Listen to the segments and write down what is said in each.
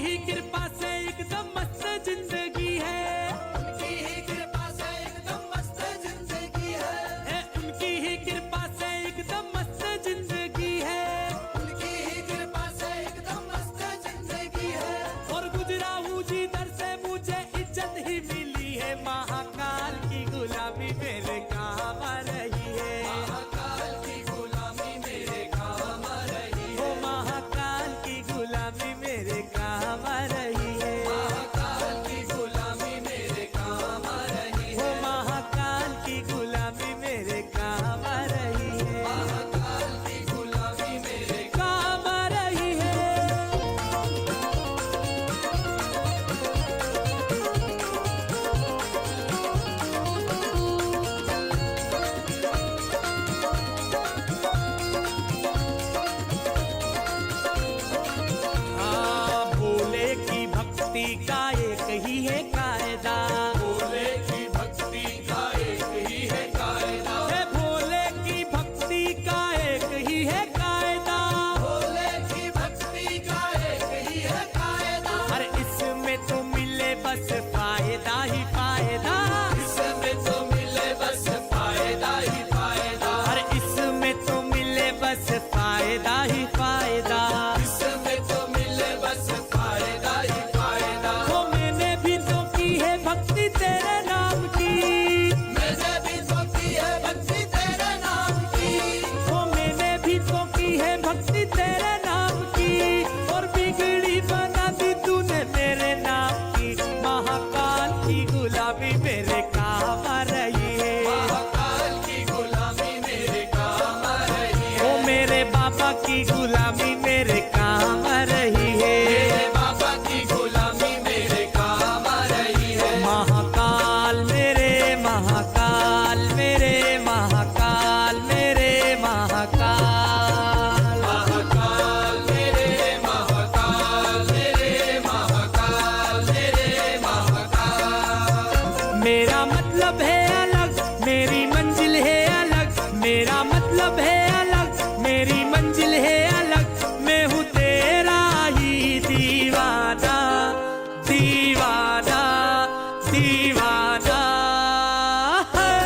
ही कृपा से एकदम मस्त जिंदगी है, उनकी ही कृपा से एकदम मस्त जिंदगी है, उनकी ही कृपा से एकदम मस्त जिंदगी है, उनकी ही कृपा से एकदम मस्त जिंदगी है। और गुजरा हूँ जिधर से मुझे इज्जत ही मिली है। महाकाल की गुलामी मेरे काम आ रही है, महाकाल की गुलामी मेरे काम आ रही है, ओ महाकाल की गुलामी मेरे काम आ रही है, महाकाल की गुलामी मेरे काम आ रही ओ है, महाकाल की गुलामी मेरे काम आ रही है, महाकाल की गुलामी मेरे काम आ रही है। हाँ, भोले की भक्ति का एक ही है कायदा, भोले की भक्ति का एक ही है कायदा, है भोले की भक्ति का एक ही है कायदा। भोले की भक्ति का एक ही है कायदा, हर इसमें तो मिले बस फायदा ही फायदा, इसमें तो मिले बस फायदा ही फायदा, हर इसमें तो मिले बस फायदा ही फायदा। इसमें तो मिले बस फायदा ही फायदा। वो मैंने भी तो की है भक्ति तेरे नाम की, मैंने भी तो की है भक्ति तेरे नाम की, वो मैंने भी तो की है भक्ति तेरे नाम की, और बिगड़ी बना दी तूने मेरे नाम की। महाकाल की गुलामी मेरे काम आ रही है, महाकाल की गुलामी मेरे काम आ रही है, ओ मेरे बाबा की गुलामी मेरे काम आ रही है। मेरे बाबा की गुलामी मेरे काम आ रही है। महाकाल मेरे महाकाल मेरे महाकाल मेरे महाकाल, महाकाल मेरे महाकाल मेरे महाकाल मेरे महाकाल। मेरा मतलब है अलग, मेरी मंजिल है अलग, मेरा मतलब है अलग, मेरी मंजिल है अलग। मैं हूँ तेरा ही दीवाना, दीवाना दीवाना है।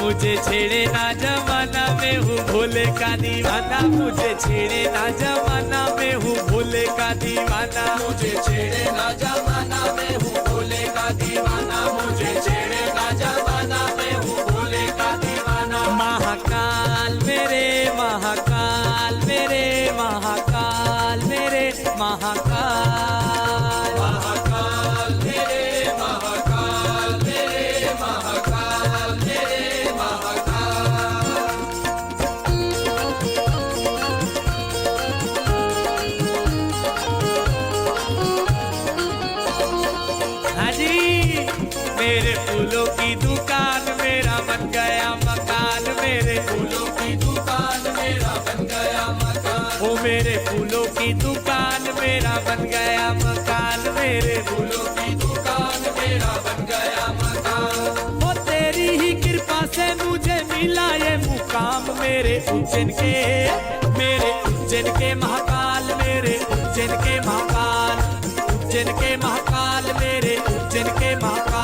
मुझे छेड़े ना जमाना, मैं हूँ भोले का दीवाना, मुझे छेड़े ना जमाना, मैं हूँ भोले का दीवाना। मुझे छेड़े ना जमाना, मैं हूँ भोले का दीवाना, मुझे छेड़े ना जमाना, मैं हूँ भोले का दीवाना। महाकाल मेरे महाकाल मेरे महाकाल मेरे महाकाल, महाकाल मेरे महाकाल मेरे महाकाल मेरे महाकाल। हाँ जी, मेरे फूलों की दुकान मेरा बन गया मकान, मेरे फूलों की दुकान मेरा बन गया मकान, ओ मेरे फूलों की दुकान मेरा बन गया मकान, मेरे फूलों की दुकान मेरा बन गया मकान। ओ तेरी ही कृपा से मुझे मिला ये मुकाम। मेरे उज्जैन के महाकाल, मेरे उज्जैन के महाकाल, उज्जैन के महाकाल, मेरे उज्जैन के महाकाल।